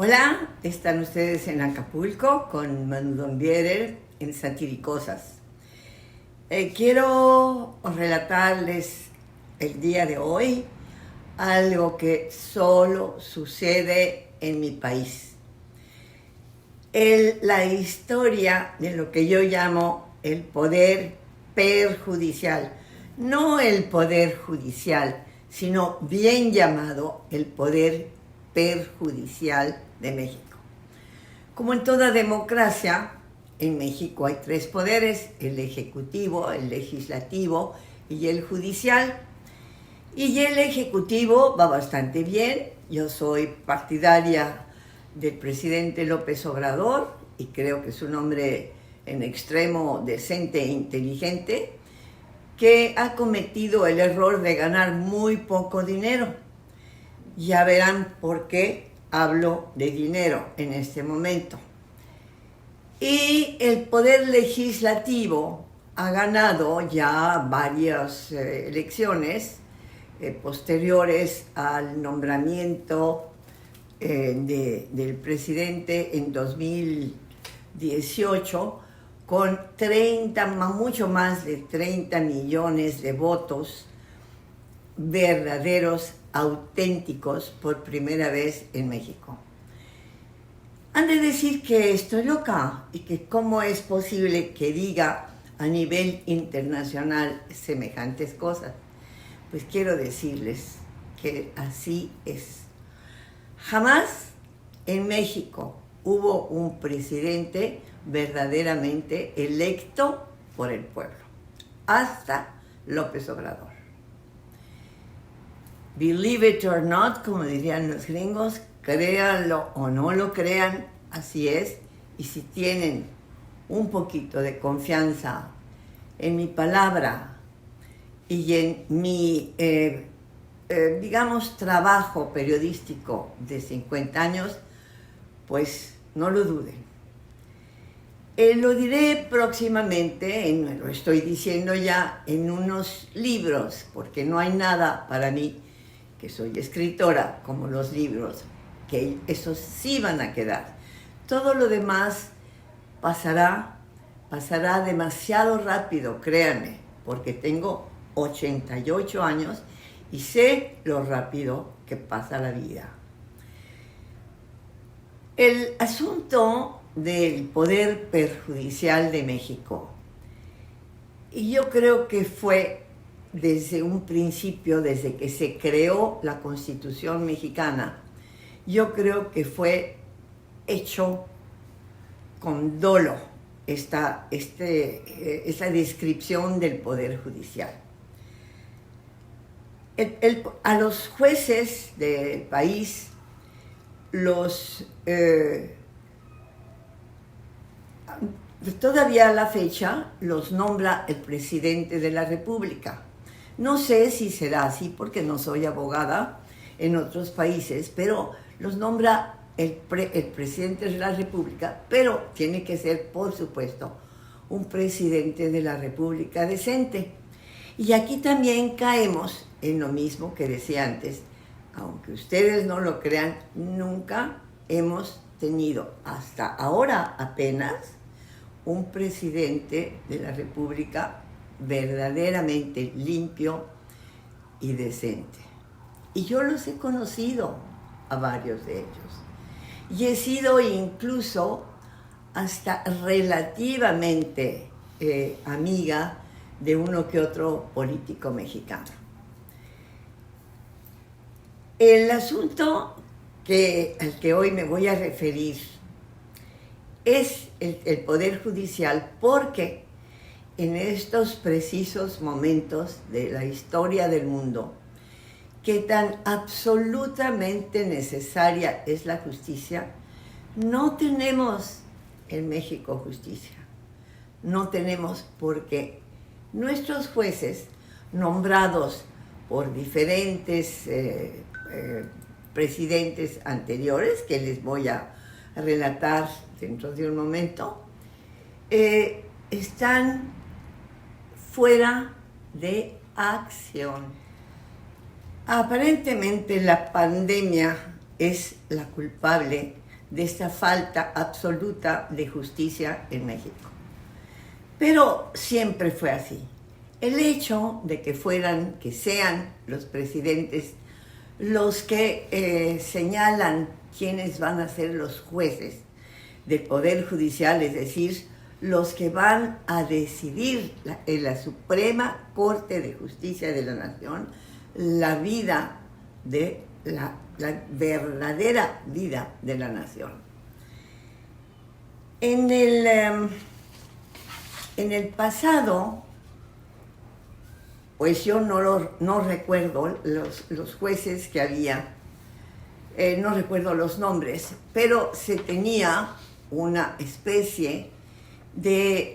Hola, están ustedes en Acapulco con Manu Donbierer en Satiricosas. Quiero relatarles el día de hoy algo que solo sucede en mi país. La historia de lo que yo llamo el poder perjudicial. No el poder judicial, sino bien llamado el poder perjudicial de México. Como en toda democracia, en México hay tres poderes: el ejecutivo, el legislativo y el judicial. Y el ejecutivo va bastante bien. Yo soy partidaria del presidente López Obrador y creo que es un hombre en extremo decente e inteligente que ha cometido el error de ganar muy poco dinero. Ya verán por qué hablo de dinero en este momento. Y el poder legislativo ha ganado ya varias elecciones posteriores al nombramiento del presidente en 2018 con mucho más de 30 millones de votos verdaderos, auténticos, por primera vez en México. Han de decir que estoy loca y que cómo es posible que diga a nivel internacional semejantes cosas. Pues quiero decirles que así es. Jamás en México hubo un presidente verdaderamente electo por el pueblo, hasta López Obrador. Believe it or not, como dirían los gringos, créanlo o no lo crean, así es. Y si tienen un poquito de confianza en mi palabra y en mi, trabajo periodístico de 50 años, pues no lo duden. Lo diré próximamente, lo estoy diciendo ya, en unos libros, porque no hay nada para mí, que soy escritora, como los libros, que esos sí van a quedar. Todo lo demás pasará demasiado rápido, créanme, porque tengo 88 años y sé lo rápido que pasa la vida. El asunto del poder perjudicial de México, y yo creo que fue desde un principio, desde que se creó la Constitución mexicana, yo creo que fue hecho con dolo esta descripción del Poder Judicial. A los jueces del país todavía a la fecha los nombra el presidente de la República. No sé si será así porque no soy abogada en otros países, pero los nombra el presidente de la República, pero tiene que ser, por supuesto, un presidente de la República decente. Y aquí también caemos en lo mismo que decía antes. Aunque ustedes no lo crean, nunca hemos tenido, hasta ahora apenas, un presidente de la República verdaderamente limpio y decente. Y yo los he conocido a varios de ellos. Y he sido incluso hasta relativamente amiga de uno que otro político mexicano. El asunto al que hoy me voy a referir es el Poder Judicial, porque en estos precisos momentos de la historia del mundo, que tan absolutamente necesaria es la justicia, no tenemos en México justicia. No tenemos, porque nuestros jueces, nombrados por diferentes presidentes anteriores, que les voy a relatar dentro de un momento, están fuera de acción. Aparentemente la pandemia es la culpable de esta falta absoluta de justicia en México. Pero siempre fue así. El hecho de que sean los presidentes los que señalan quiénes van a ser los jueces del Poder Judicial, es decir, los que van a decidir en la Suprema Corte de Justicia de la Nación la vida de la verdadera vida de la nación. En el pasado, pues yo no recuerdo los jueces que había, no recuerdo los nombres, pero se tenía una especie de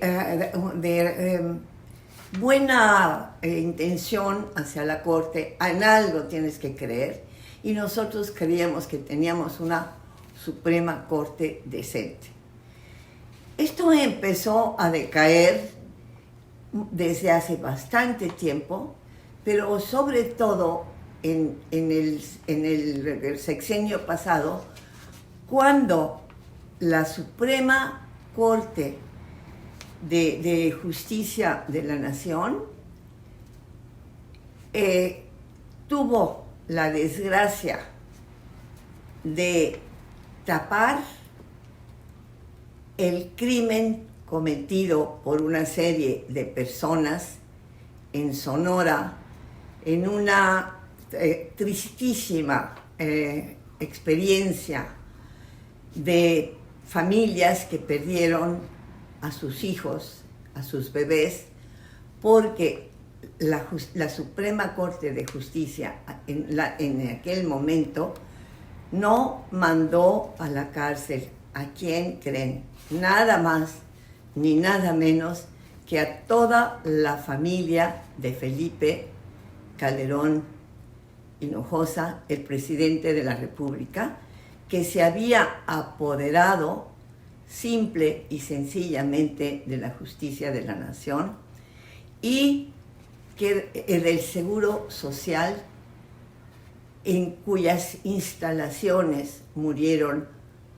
buena intención hacia la Corte. En algo tienes que creer, y nosotros creíamos que teníamos una Suprema Corte decente. Esto empezó a decaer desde hace bastante tiempo, pero sobre todo en el sexenio pasado, cuando la Suprema Corte de Justicia de la Nación tuvo la desgracia de tapar el crimen cometido por una serie de personas en Sonora, en una tristísima experiencia de familias que perdieron a sus hijos, a sus bebés, porque la Suprema Corte de Justicia en aquel momento no mandó a la cárcel a quien creen, nada más ni nada menos que a toda la familia de Felipe Calderón Hinojosa, el presidente de la República, que se había apoderado simple y sencillamente de la justicia de la nación y que del seguro social, en cuyas instalaciones murieron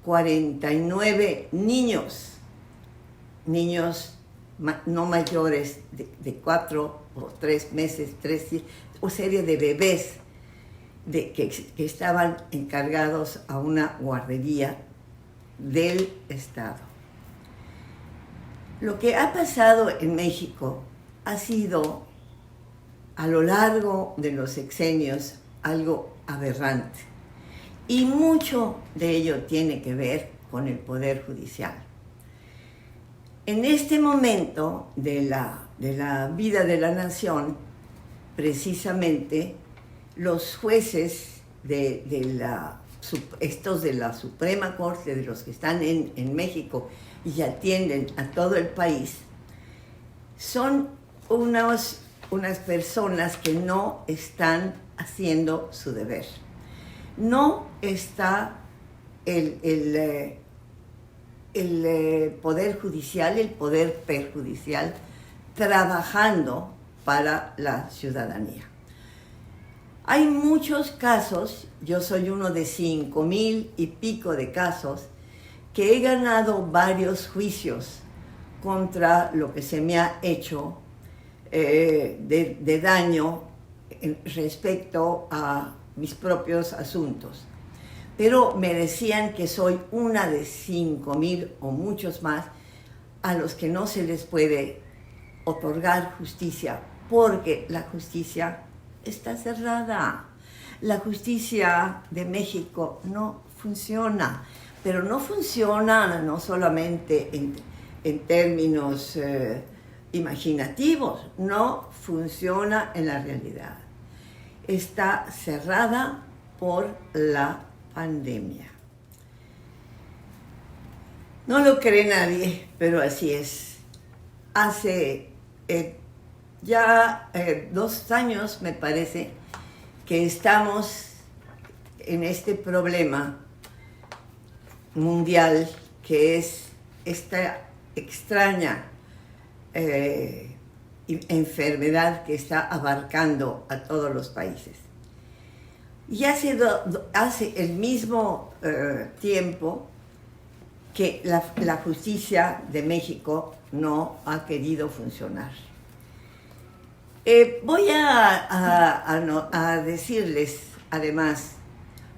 49 niños no mayores de 4 o 3 meses, o serie de bebés que estaban encargados a una guardería del Estado. Lo que ha pasado en México ha sido, a lo largo de los sexenios, algo aberrante. Y mucho de ello tiene que ver con el Poder Judicial. En este momento de la vida de la nación, precisamente, los jueces estos de la Suprema Corte, de los que están en México y atienden a todo el país, son unas personas que no están haciendo su deber. No está el Poder Judicial, el Poder Perjudicial, trabajando para la ciudadanía. Hay muchos casos, yo soy uno de 5,000 y pico de casos, que he ganado varios juicios contra lo que se me ha hecho de daño respecto a mis propios asuntos. Pero me decían que soy una de 5,000 o muchos más a los que no se les puede otorgar justicia, porque la justicia está cerrada. La justicia de México no funciona, pero no funciona no solamente en términos imaginativos, no funciona en la realidad. Está cerrada por la pandemia. No lo cree nadie, pero así es. Hace ya 2 años, me parece, que estamos en este problema mundial que es esta extraña enfermedad que está abarcando a todos los países. Y hace el mismo tiempo que la justicia de México no ha querido funcionar. Voy a decirles, además,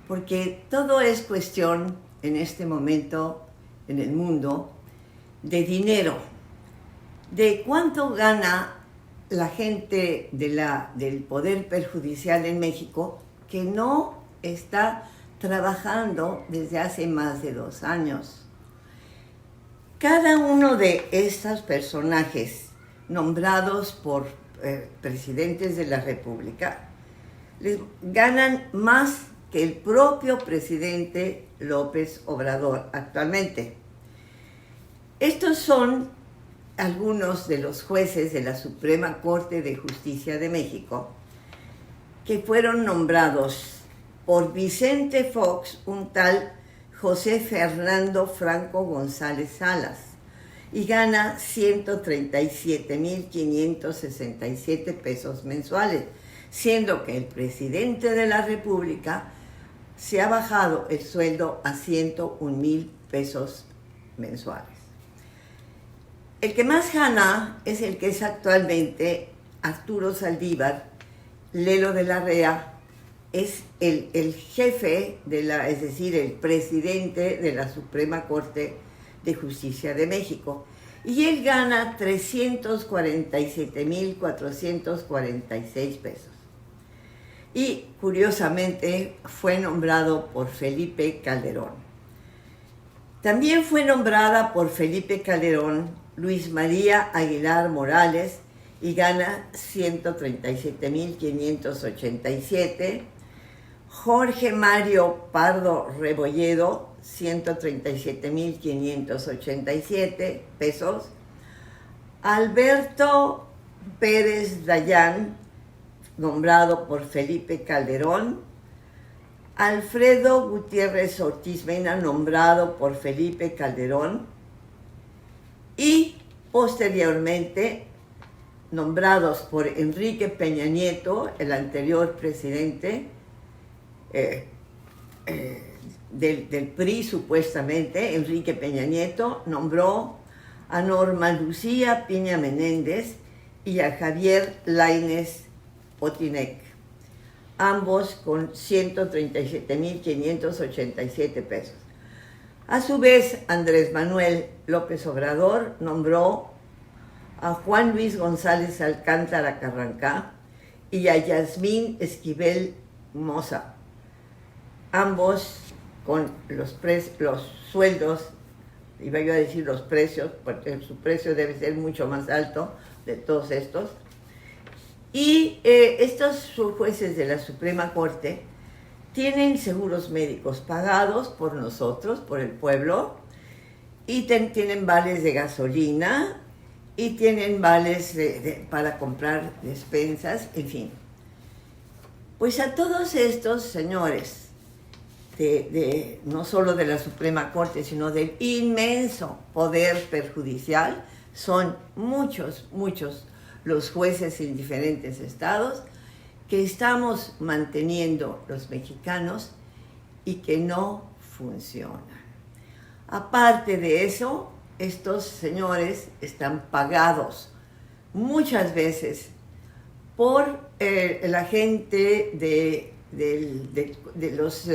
porque todo es cuestión en este momento en el mundo de dinero, de cuánto gana la gente del Poder Perjudicial en México, que no está trabajando desde hace más de 2 años. Cada uno de estos personajes nombrados por presidentes de la República les ganan más que el propio presidente López Obrador actualmente. Estos son algunos de los jueces de la Suprema Corte de Justicia de México que fueron nombrados por Vicente Fox, un tal José Fernando Franco González Salas, y gana 137,567 pesos mensuales, siendo que el presidente de la República se ha bajado el sueldo a 101,000 pesos mensuales. El que más gana es el que es actualmente Arturo Saldívar Lelo de la Rea, es el jefe es decir, el presidente de la Suprema Corte de Justicia de México, y él gana 347,446 pesos. Y curiosamente fue nombrado por Felipe Calderón. También fue nombrada por Felipe Calderón Luis María Aguilar Morales y gana 137,587. Jorge Mario Pardo Rebolledo, 137,587 pesos. Alberto Pérez Dayán, nombrado por Felipe Calderón. Alfredo Gutiérrez Ortiz Mena, nombrado por Felipe Calderón. Y posteriormente nombrados por Enrique Peña Nieto, el anterior presidente del PRI, supuestamente. Enrique Peña Nieto nombró a Norma Lucía Piña Menéndez y a Javier Lainez Potinec, ambos con 137,587 pesos. A su vez, Andrés Manuel López Obrador nombró a Juan Luis González Alcántara Carrancá y a Yasmín Esquivel Moza, ambos con los sueldos, iba yo a decir los precios, porque su precio debe ser mucho más alto de todos estos. Y estos jueces de la Suprema Corte tienen seguros médicos pagados por nosotros, por el pueblo, y tienen vales de gasolina, y tienen vales para comprar despensas, en fin. Pues a todos estos señores, no solo de la Suprema Corte, sino del inmenso poder perjudicial, son muchos los jueces en diferentes estados que estamos manteniendo los mexicanos y que no funcionan. Aparte de eso, estos señores están pagados muchas veces por la gente de los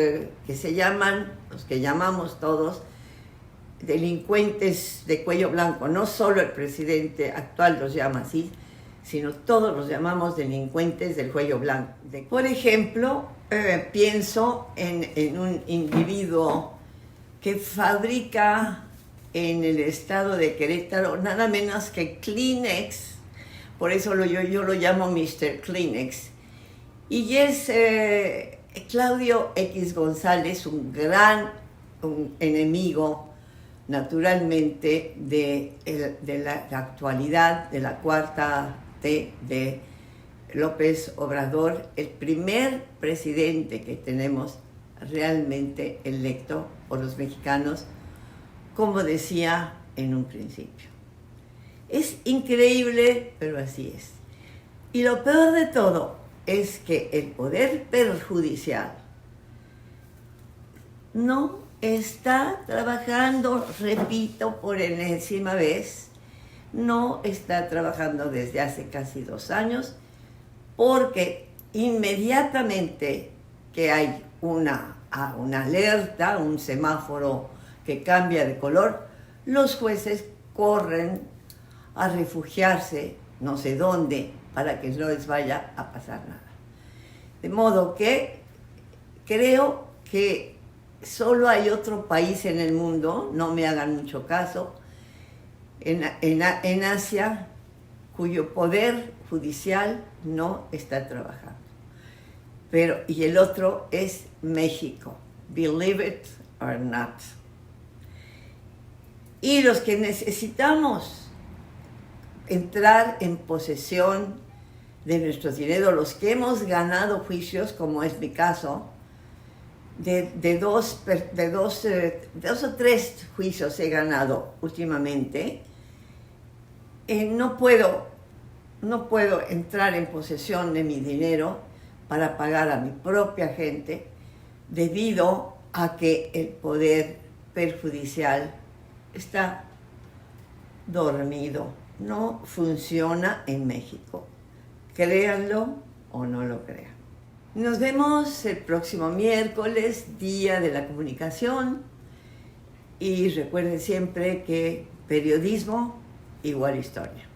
que se llaman, los que llamamos todos, delincuentes de cuello blanco. No solo el presidente actual los llama así, sino todos los llamamos delincuentes del cuello blanco. Por ejemplo, pienso en un individuo que fabrica en el estado de Querétaro nada menos que Kleenex, por eso yo lo llamo Mr. Kleenex, y es Claudio X González, un enemigo naturalmente de la actualidad, de la cuarta T de López Obrador, el primer presidente que tenemos realmente electo por los mexicanos, como decía en un principio. Es increíble, pero así es. Y lo peor de todo es que el poder perjudicial no está trabajando, repito por enésima vez, no está trabajando desde hace casi 2 años, porque inmediatamente que hay una alerta, un semáforo que cambia de color, los jueces corren a refugiarse no sé dónde para que no les vaya a pasar nada. De modo que creo que solo hay otro país en el mundo, no me hagan mucho caso, en Asia, cuyo poder judicial no está trabajando. Y el otro es México, believe it or not. Y los que necesitamos entrar en posesión de nuestro dinero, los que hemos ganado juicios, como es mi caso, de dos o tres juicios he ganado últimamente, no puedo entrar en posesión de mi dinero para pagar a mi propia gente, debido a que el poder perjudicial está dormido, no funciona en México. Créanlo o no lo crean. Nos vemos el próximo miércoles, Día de la Comunicación, y recuerden siempre que periodismo igual historia.